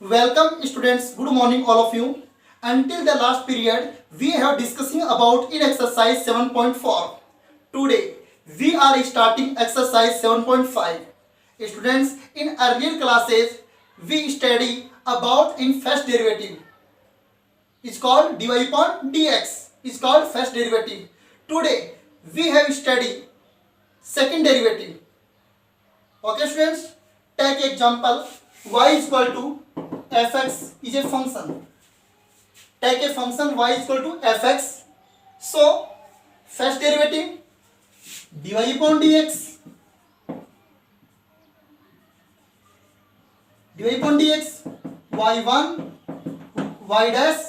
Welcome students, good morning all of you. Until the last period, we have discussing about in exercise 7.4. Today, we are starting exercise 7.5. Students, in earlier classes, we study about in first derivative. It's called dy upon dx. It's called first derivative. Today, we have studied second derivative. Okay students, take example y is equal to fx is a function. Take a function y is equal to fx. So first derivative dy upon dx. dy upon dx y1 y dash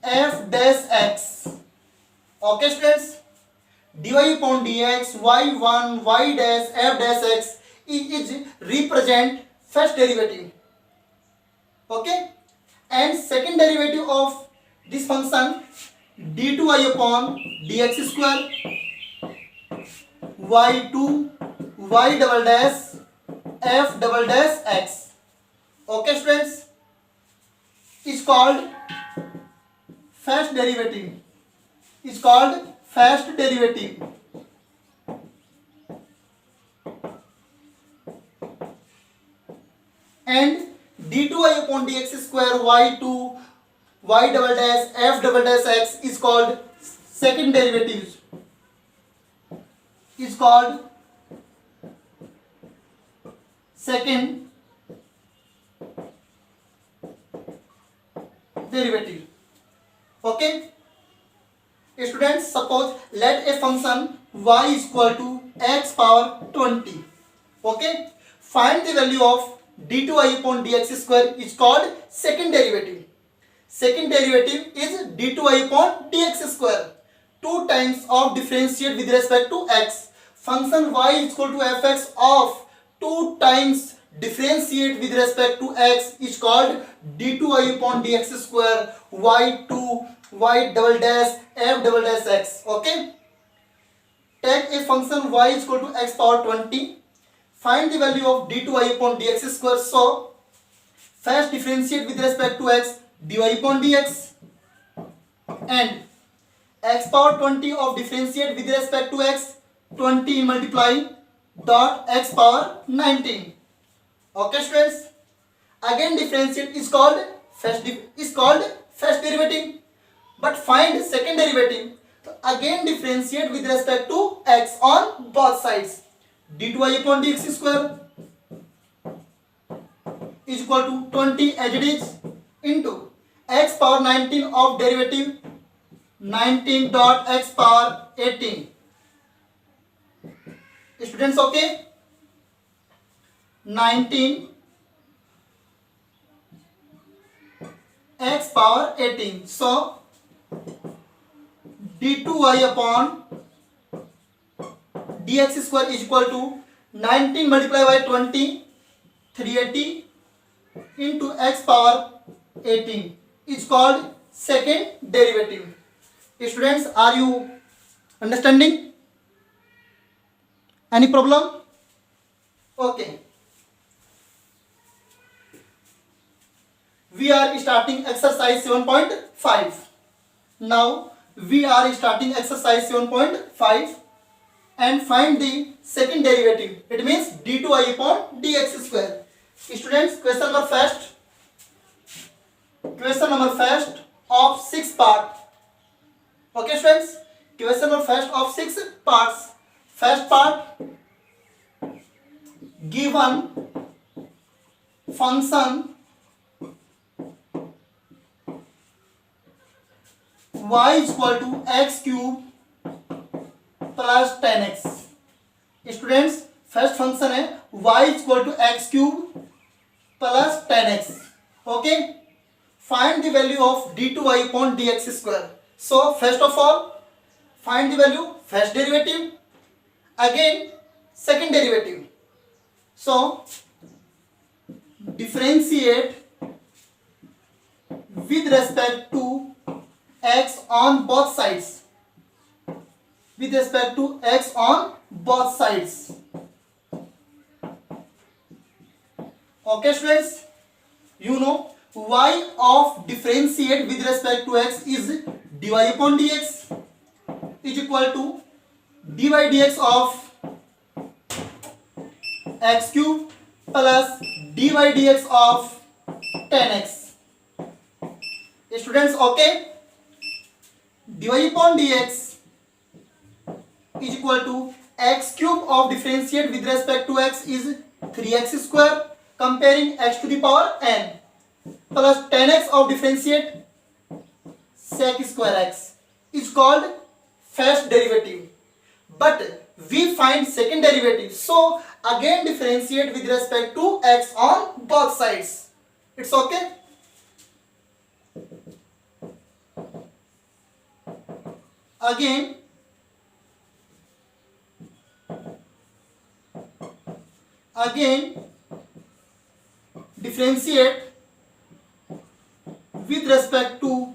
f dash x. Okay students, dy upon dx y1 y dash f dash x is represent first derivative. Okay, and second derivative of this function d2y upon dx square y2 y double dash f double dash x. Okay students, is called first derivative. Is called first derivative. And d2y upon dx square y2 y double dash f double dash x is called second derivative. Is called second derivative. Okay students, suppose let a function y is equal to x power 20. Okay, find the value of d2y upon dx square is called second derivative. Second derivative is d2y upon dx square. 2 times of differentiate with respect to x. Function y is equal to fx of 2 times differentiate with respect to x is called d2y upon dx square y2 y double dash f double dash x. Okay, take a function y is equal to x power 20. Find the value of d2y upon dx square. So first differentiate with respect to x dy upon dx, and x power 20 of differentiate with respect to x 20 multiply dot x power 19. Okay students, again differentiate is called first derivative, but find second derivative. So again differentiate with respect to x on both sides. d2y upon dx square is equal to 20 as it is into x power 19 of derivative 19 dot x power 18. Students, okay, 19 x power 18. So d2y upon dx square is equal to 19 multiplied by 20 380 into x power 18 is called second derivative. Students, are you understanding? Any problem? Okay, we are starting exercise 7.5. now we are starting exercise 7.5 and find the second derivative. It means d2y upon dx square. Students, question number first of 6 part. Okay students, question number first of 6 parts. First part, given function y is equal to x cube plus 10x. Students, first function है y is equal to x cube plus 10x. Okay, find the value of d2y upon dx square. So first of all, find the value first derivative, again second derivative. So differentiate with respect to x on both sides. With respect to x on both sides. Okay students, you know y of differentiate with respect to x is dy upon dx is equal to dy dx of x cube plus dy dx of 10x. Students, okay, dy upon dx is equal to x cube of differentiate with respect to x is 3x square comparing x to the power n plus 10x of differentiate sec square x is called first derivative, but we find second derivative, so again differentiate with respect to x on both sides. It's okay. Again differentiate with respect to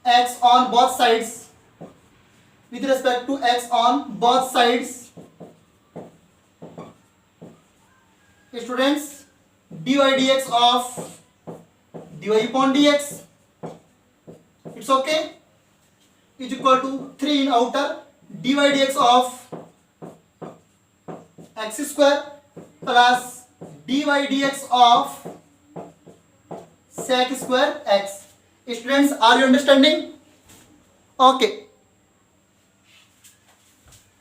x on both sides, with respect to x on both sides. Students, dy dx of dy upon dx, it's okay, is equal to 3 in outer dy dx of x square plus dy dx of sec square x. Students, are you understanding? Okay.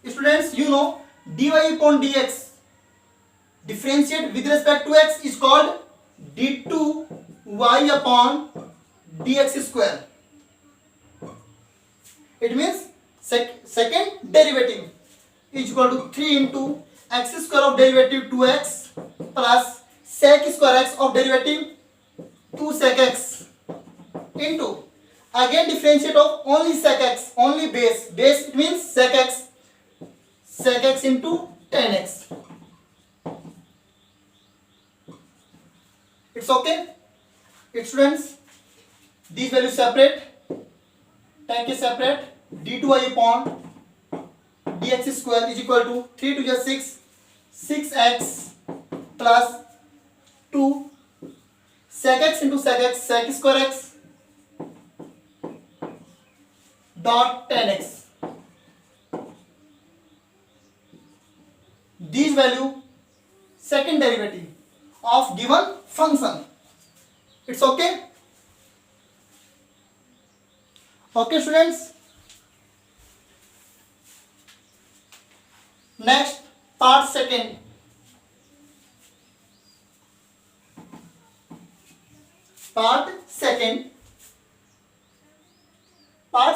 Students, you know dy upon dx differentiate with respect to x is called d2y upon dx square. It means second derivative is equal to 3 into x square of derivative 2x plus sec square x of derivative 2 sec x into again differentiate of only sec x, only base, it means sec x into 10x. It's okay. Students, these values separate, take a separate, d2y upon dx square is equal to 3 to the 6, 6x plus 2 sec x into sec x, sec square x dot 10x. These value second derivative of given function. It's okay. Okay, students. Next, part second. Part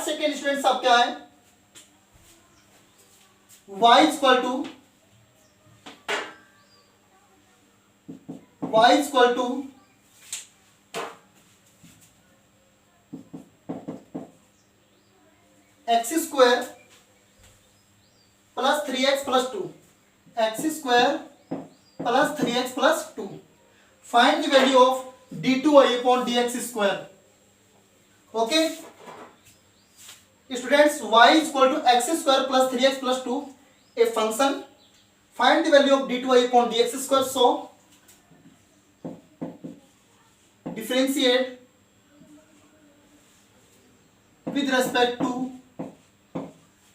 second students अब क्या है? y is equal to x square plus 3x plus 2, x square plus 3x plus 2. Find the value of d2y upon dx square. Okay, students, y is equal to x square plus 3x plus 2, a function. Find the value of d2y upon dx square. So differentiate with respect to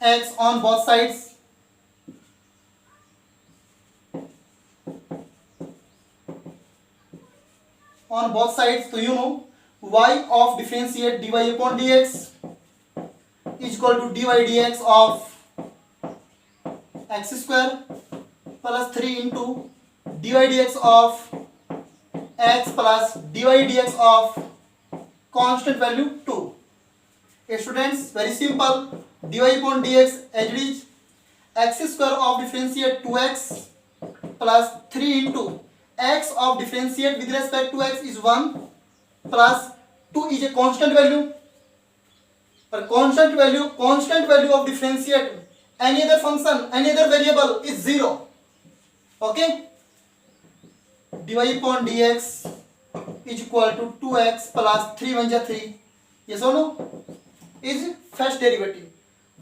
x on both sides. On both sides, so you know y of differentiate dy upon dx is equal to dy dx of x square plus 3 into dy dx of x plus dy dx of constant value 2. Students, very simple, dy upon dx as it is x square of differentiate 2x plus 3 into x of differentiate with respect to x is 1 plus 2 is a constant value. For constant value of differentiate any other function, any other variable is 0. Okay, dy upon dx is equal to 2x plus 3 1 3. Yes or no? Is first derivative.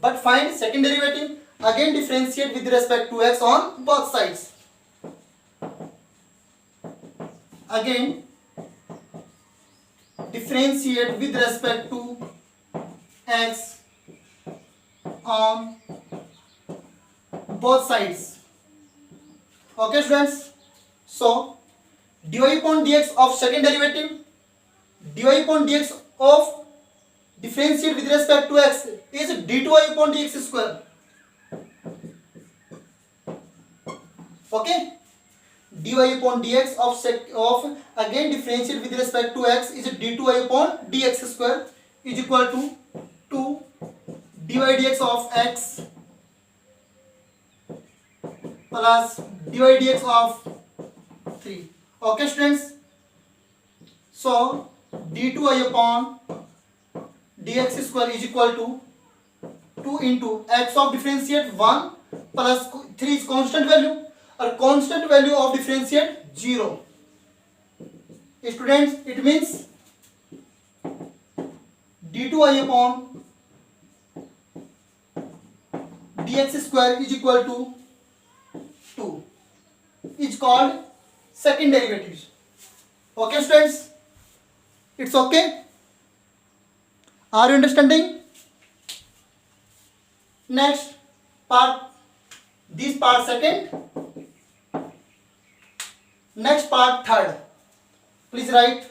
But find second derivative. Again differentiate with respect to x on both sides. Again differentiate with respect to x on both sides. Okay students, so dy upon dx of second derivative, dy upon dx of differentiate with respect to x is d2y upon dx square. Okay, dy upon dx of again differentiate with respect to x is d2y upon dx square is equal to 2 dy dx of x plus dy dx of 3. Okay students, so d2y upon dx square is equal to 2 into x of differentiate 1 plus 3 is constant value, or constant value of differentiate 0. Students, it means d2y upon dx square is equal to 2 is called second derivative. Okay students, it's okay. Are you understanding? Next part, this part second, next part third. Please write.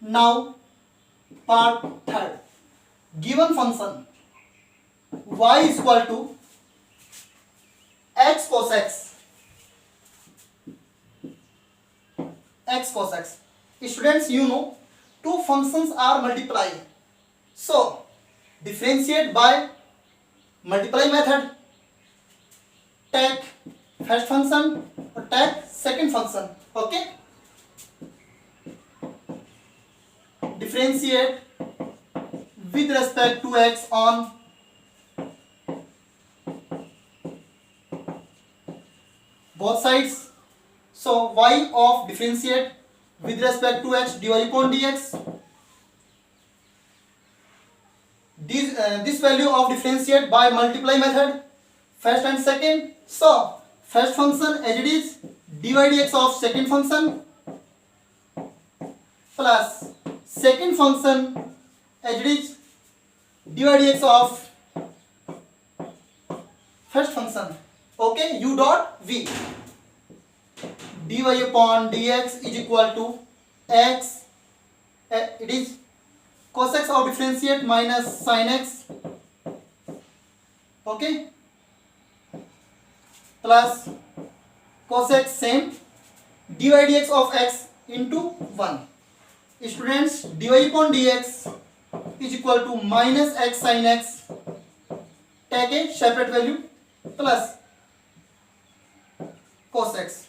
Now part third. Given function y is equal to x cos x, x cos x. Students, you know two functions are multiplied, so differentiate by multiply method. Take first function or take second function. Okay, differentiate with respect to x on both sides. So y of differentiate with respect to x dy upon dx. This value of differentiate by multiply method, first and second. So first function as it is dy dx of second function plus second function as it is dy dx of first function. Okay, u dot v. dy upon dx is equal to x, it is cos x of differentiate minus sin x, okay, plus cos x same, dy dx of x into 1. Students, dy upon dx is equal to minus x sin x, take a separate value, plus cos x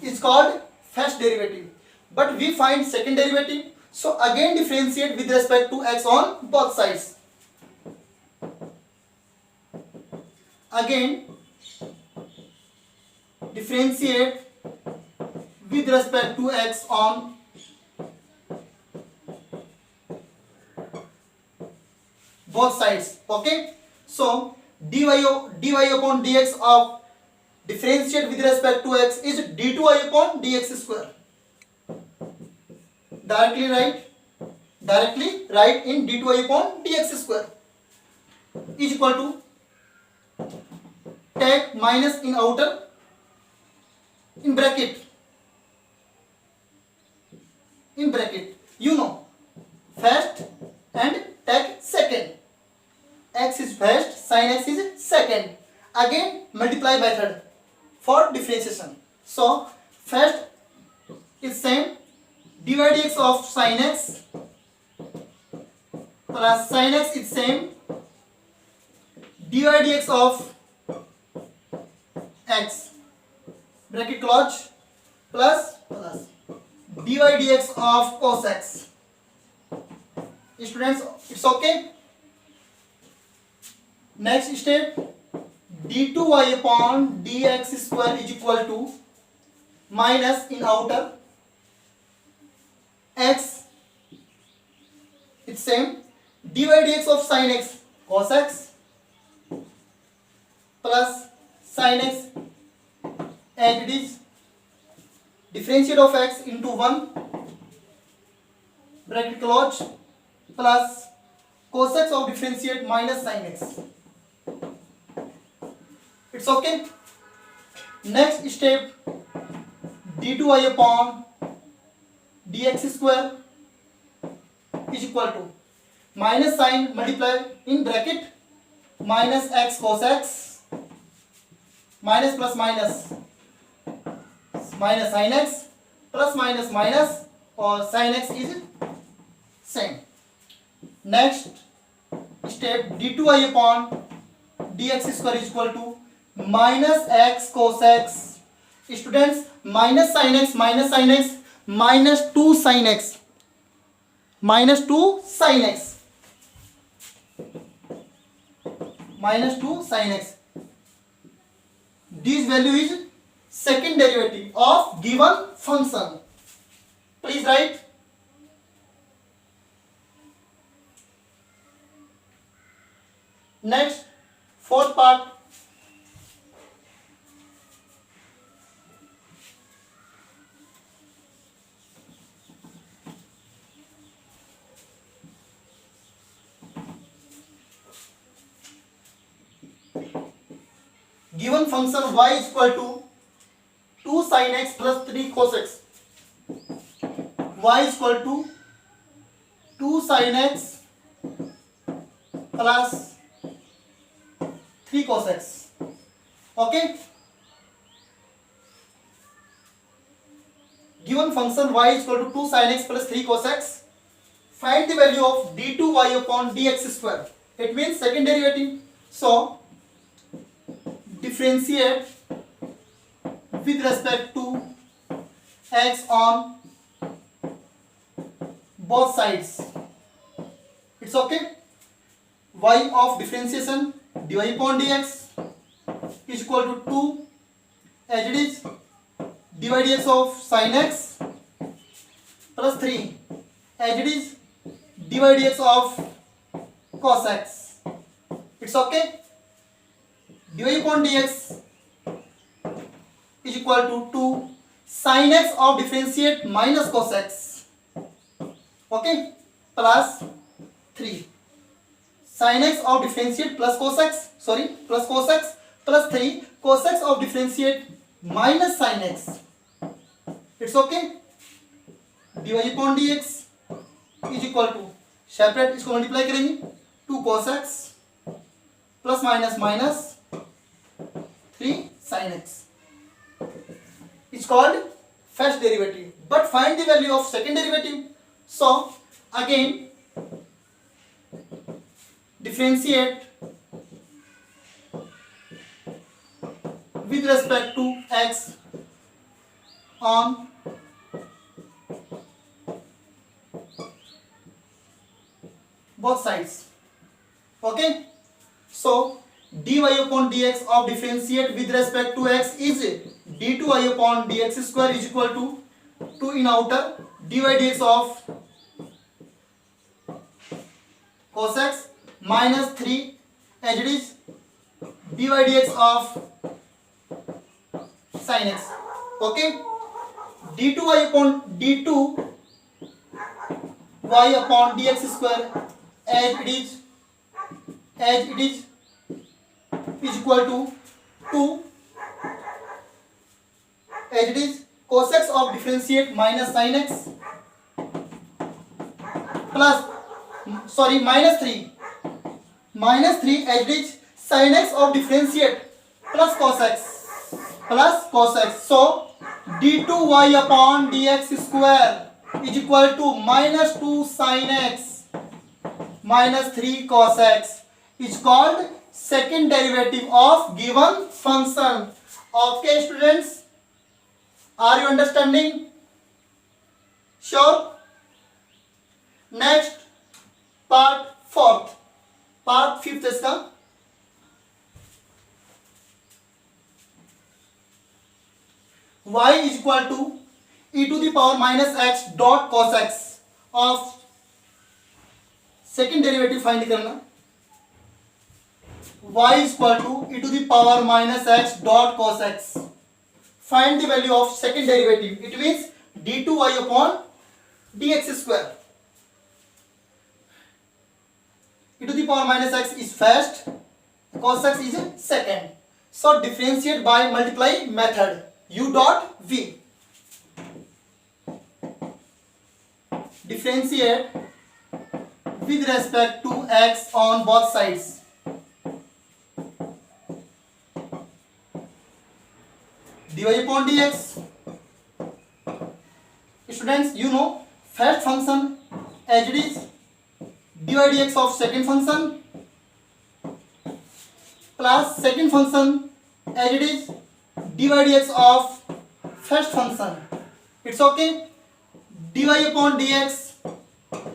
is called first derivative, but we find second derivative, so again differentiate with respect to x on both sides. Again differentiate with respect to x on both sides. Okay, so dy upon dx of differentiate with respect to x is d2y upon dx square. Directly write in d2y upon dx square is equal to, take minus in outer, in bracket, you know first and take second. X is first, sin x is second. Again multiply method for differentiation. So first is same, dy dx of sin x plus sin x is same, dy dx of x, bracket close, plus dy dx of cos x. Students, it's okay. Next step, d2y upon dx square is equal to minus in outer x, it's same, dy dx of sin x cos x plus sin x as it is, differentiate of x into 1 bracket close plus cosec of differentiate minus sin x. It's okay. Next step, d2y upon dx square is equal to minus sign multiply in bracket minus x cos x minus plus minus minus sin x plus minus minus or sin x is same. Next step, d2y upon dx square is equal to minus x cos x. Students, minus sin x minus 2 sin x minus 2 sin x minus 2 sin x. This value is second derivative of given function. Please write. Next, fourth part. Given function y is equal to 2 sin x plus 3 cos x. Y is equal to 2 sin x plus 3 cos x. Okay. Given function y is equal to 2 sin x plus 3 cos x. Find the value of d2y upon dx square. It means second derivative. So differentiate with respect to x on both sides. It's okay. Y of differentiation dy upon dx is equal to 2 as it is dy dx of sin x plus 3 as it is dy dx of cos x. It's okay. Dy upon dx is equal to 2 sin x of differentiate minus cos x. Okay, plus 3 sin x of differentiate plus cos x, plus cos x plus 3 cos x of differentiate minus sin x. It's okay. dy upon dx is equal to, separate इसको multiply करेंगे, 2 cos x plus minus minus 3 sin x. It's called first derivative. But find the value of second derivative. So again differentiate with respect to x on both sides. Okay. So dy upon dx of differentiate with respect to x is d2y upon dx square is equal to 2 in outer dy dx of cos x minus 3 as it is dy dx of sin x. Okay. d2y upon d2y upon dx square as it is equal to 2 as it is cos x of differentiate minus sin x plus minus 3 as it is sin x of differentiate plus cos x. So d2y upon dx square is equal to minus 2 sin x minus 3 cos x is called second derivative of given function. Okay students, are you understanding? Sure. Next part fifth इसका y is equal to e to the power minus x dot cos x of second derivative find करना. y is equal to e to the power minus x dot cos x. Find the value of second derivative. It means d2y upon dx square. E to the power minus x is first, cos x is second. So differentiate by multiply method. U dot v. Differentiate with respect to x on both sides. dy upon dx. Students, you know first function as it is dy dx of second function plus second function as it is dy dx of first function. It's okay. dy upon dx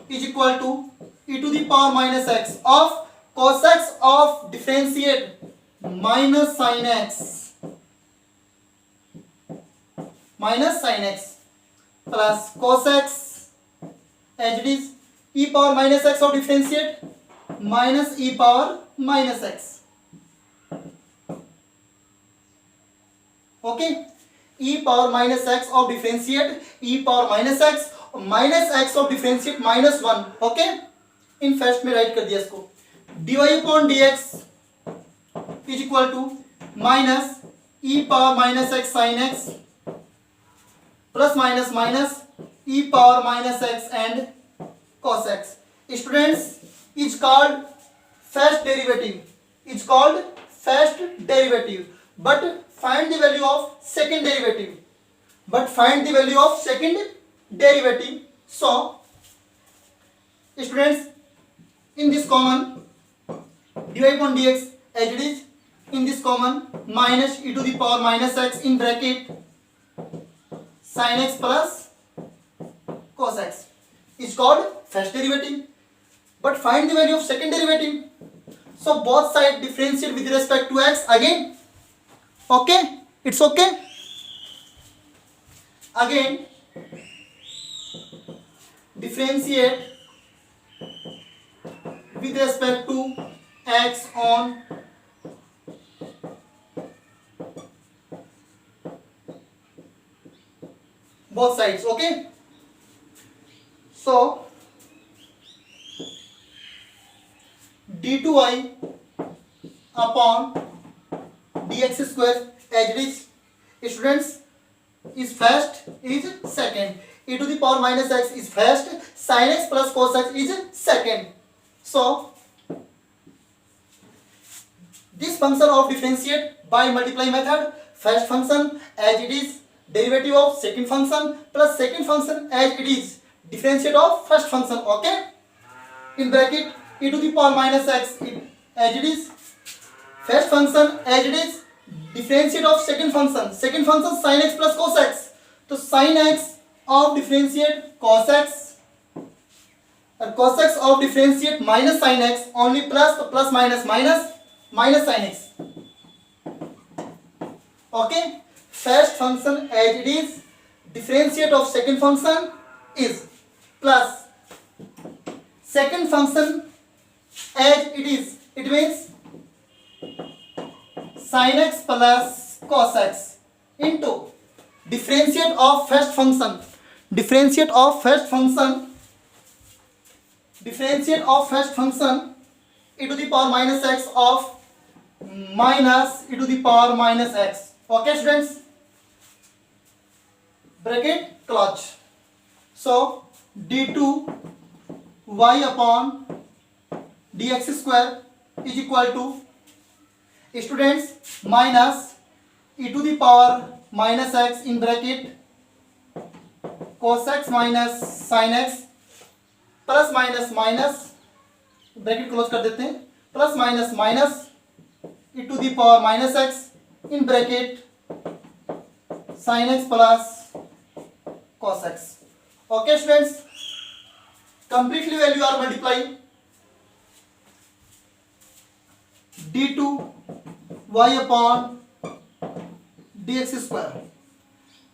is equal to e to the power minus x of cos x of differentiate minus sin x plus cos x as it is e power minus x of differentiate minus e power minus x. Okay, e power minus x of differentiate e power minus x of differentiate minus 1. Okay, in first में right कर दिया इसको. dy upon dx is equal to minus e power minus x sin x plus minus minus e power minus x and cos x. Students, is called first derivative. It's called first derivative. But find the value of second derivative. So, students, in this common dy upon dx as it is, in this common minus e to the power minus x in bracket sin x plus cos x is called first derivative. But find the value of second derivative. So both sides differentiate with respect to x again. Okay, it's okay. Again differentiate with respect to x on both sides. Okay, so d2y upon dx square as it is, students, is first is second, e to the power minus x is first, sin x plus cos x is second. So this function of differentiate by multiply method, first function as it is derivative of second function plus second function as it is differentiate of first function. Okay, in bracket e to the power minus x as it is first function as it is differentiate of second function sin x plus cos x. तो sin x of differentiate cos x and cos x of differentiate minus sin x, only plus, तो plus minus minus sin x. Okay, first function as it is differentiate of second function is plus second function as it is, it means sin x plus cos x into differentiate of first function e to the power minus x of minus e to the power minus x. Okay, students, bracket close. So d2y upon dx square is equal to, students, minus e to the power minus x in bracket cos x minus sin x plus minus bracket close कर देते हैं, plus minus e to the power minus x in bracket sin x plus cos x. Okay, students, completely value are multiplying. d2y upon dx square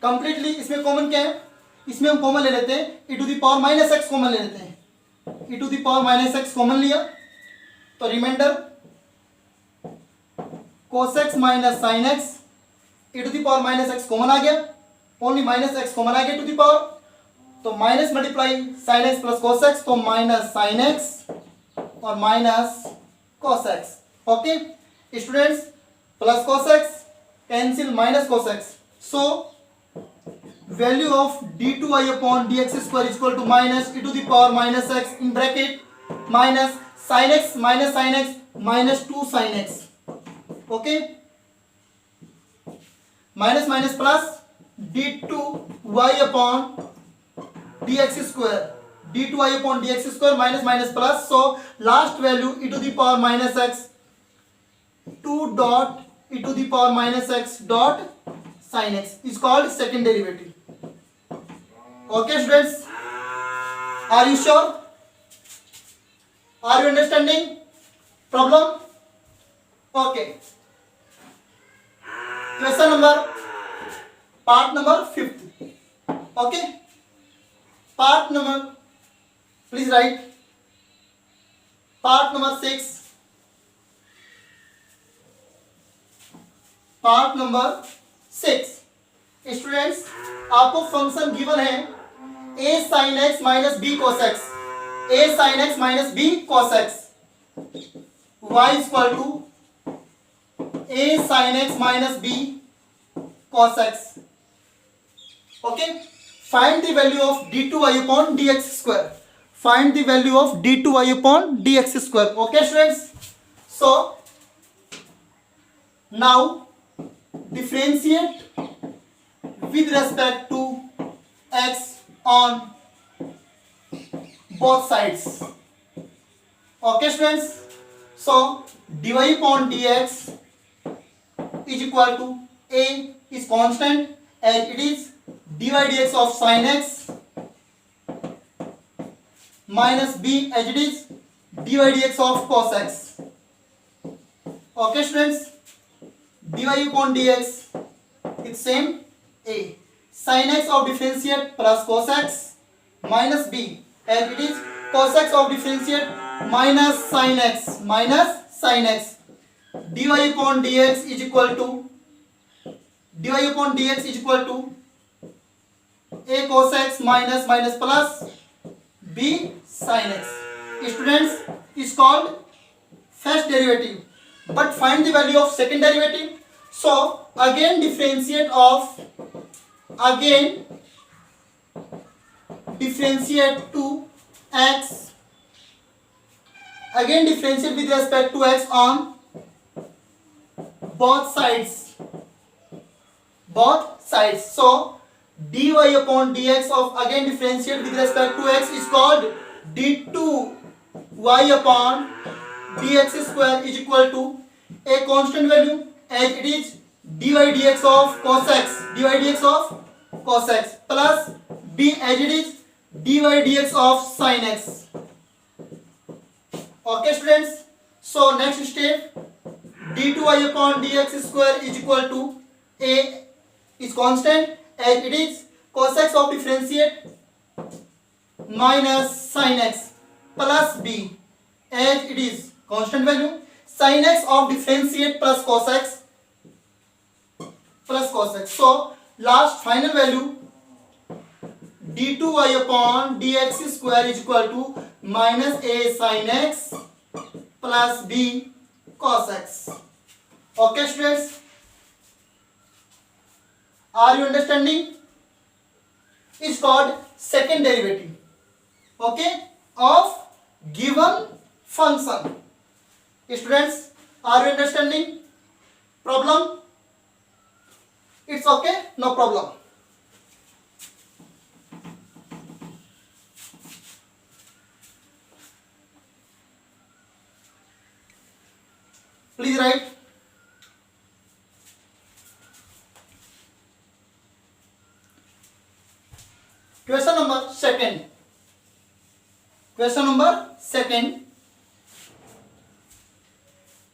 completely. इसमें common क्या है, इसमें हम common ले लेते हैं e to the power minus X common ले लेते हैं. e to the power minus X common लिया तो reminder cos x minus sin x e to the power minus x common आ गया, ओनली माइनस x कॉमन आ गया to the power, तो minus multiply sin x plus cos x, तो minus sin x और minus cos x. Okay students, plus cos x cancel minus cos x, so value of d2y upon dx square is equal to minus e to the power minus x in bracket minus sin x minus 2 sin x. Okay minus minus plus d2y upon dx square, d2y upon dx square minus minus plus, so last value e to the power minus x 2 dot e to the power minus x dot sin x is called second derivative. Okay students, are you sure? Are you understanding problem? Okay, question number, part number 5th. Okay, part number, please write part number 6, part number 6. Students, आपको function given है a sin x minus b cos x, a sin x minus b cos x, y equal to a sin x minus b cos x. Okay, find the value of d2y upon dx square, find the value of d2y upon dx square. Okay students, so now differentiate with respect to x on both sides. Okay students, so dy upon dx is equal to a is constant as it is dy dx of sin x minus b as it is dy dx of cos x. Okay students, dy upon dx it's same a sin x of differentiate plus cos x minus b as it is cos x of differentiate minus sin x dy upon dx is equal to a cos x minus plus b sin x. Students, is called first derivative, but find the value of second derivative. So again differentiate to x, again differentiate with respect to x on both sides. So dy upon dx of again differentiate with respect to x is called d2y upon dx square is equal to a constant value as it is dy dx of cos x plus b as it is dy dx of sin x. Okay students, so next step, d2y upon dx square is equal to a is constant as it is cos x of differentiate minus sin x plus b as it is constant value sin x of differentiate plus cos x. So last final value d2y upon dx square is equal to minus a sin x plus b cos x. Okay students, are you understanding? It's called second derivative, okay, of given function. Students, are you understanding problem? It's okay, no problem. Please write question number second.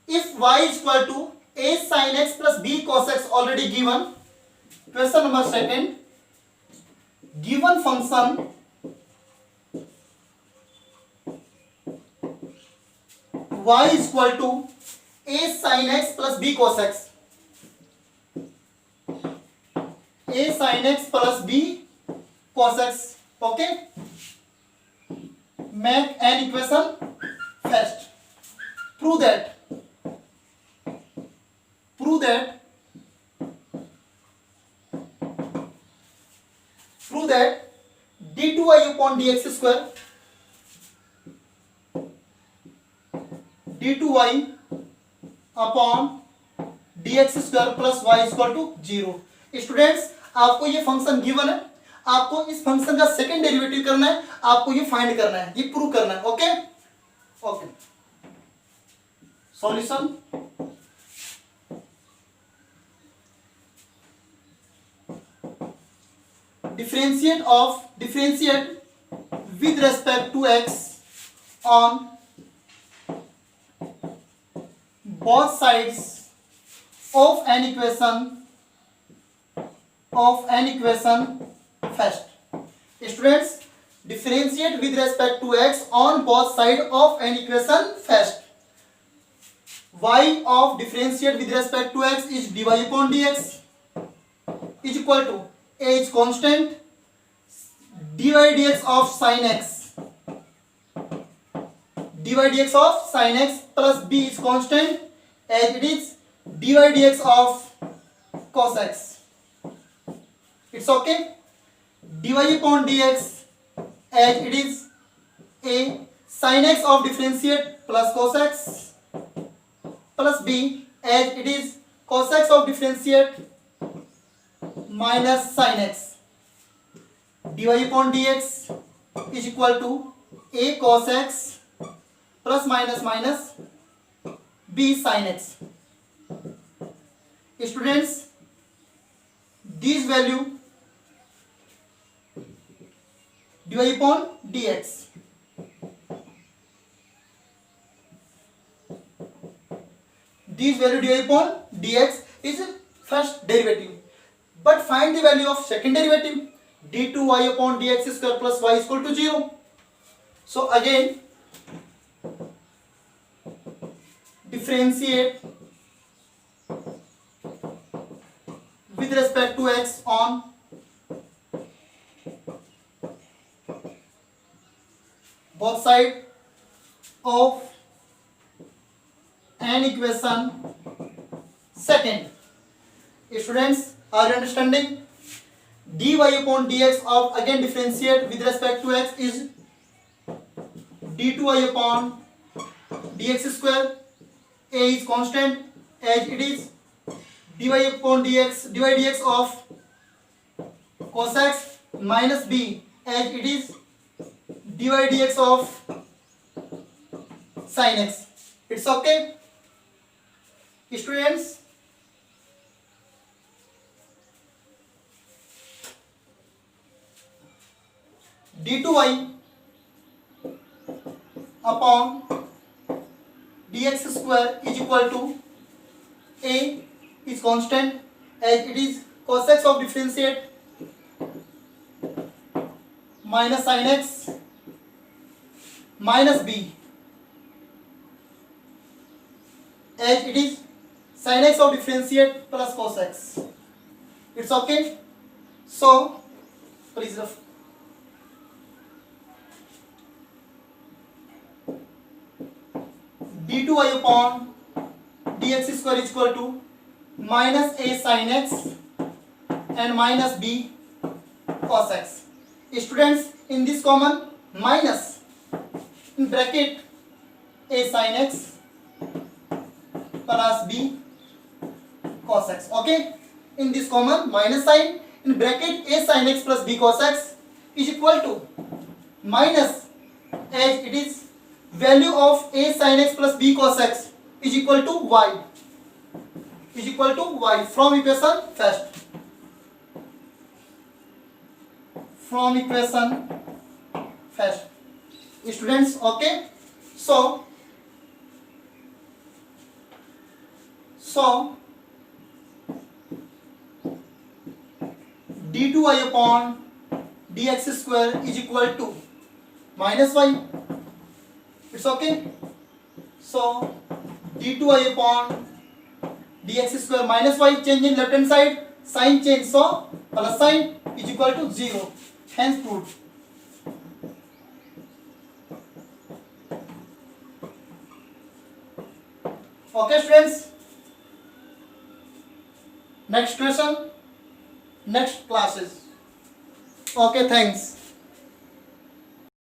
If y is equal to a sin x plus b cos x already given, question number second, given function y is equal to a sin x plus b cos x, a sin x plus b cos x. Okay, make an equation first. Prove that d2y upon dx square, d2y upon dx square plus y equal to 0. Students, आपको ये function given है, आपको इस function का second derivative करना है, आपको ये फाइंड करना है, ये प्रूव करना है. Okay okay. Solution. differentiate with respect to x on both sides of an equation first. Students, differentiate with respect to x on both sides of an equation first. Y of differentiate with respect to x is dy upon dx is equal to a is constant, dy dx of sin x, plus b is constant as it is dy dx of cos x. It's okay. Dy upon dx as it is a sin x of differentiate plus cos x, plus b as it is cos x of differentiate minus sin x. dy upon dx is equal to a cos x plus minus b sin x. Students, this value dy upon dx, this value dy upon dx is first derivative, but find the value of second derivative, d2y upon dx square plus y is equal to 0. So again, differentiate with respect to x on both sides of an equation second. Students, are you understanding? dy upon dx of again differentiate with respect to x is d2y upon dx square, a is constant as it is dy upon dx of cos x minus b as it is dy dx of sin x. It's okay, students. d2y upon dx square is equal to a is constant as it is cos x of differentiate minus sin x minus b as it is sin x of differentiate plus cos x. It's okay. So please refer. d2y upon dx square is equal to minus a sin x and minus b cos x. Students, in this common minus in bracket a sin x plus b cos x. Okay, in this common minus sign in bracket a sin x plus b cos x is equal to minus as it is value of a sin x plus b cos x is equal to y from equation first. Students, okay. So d2y upon dx square is equal to minus y. It's okay. So d2y upon dx square minus y, change in left hand side, sign change, so plus sign is equal to 0, hence proved. Okay students, next question, next classes. Okay, thanks.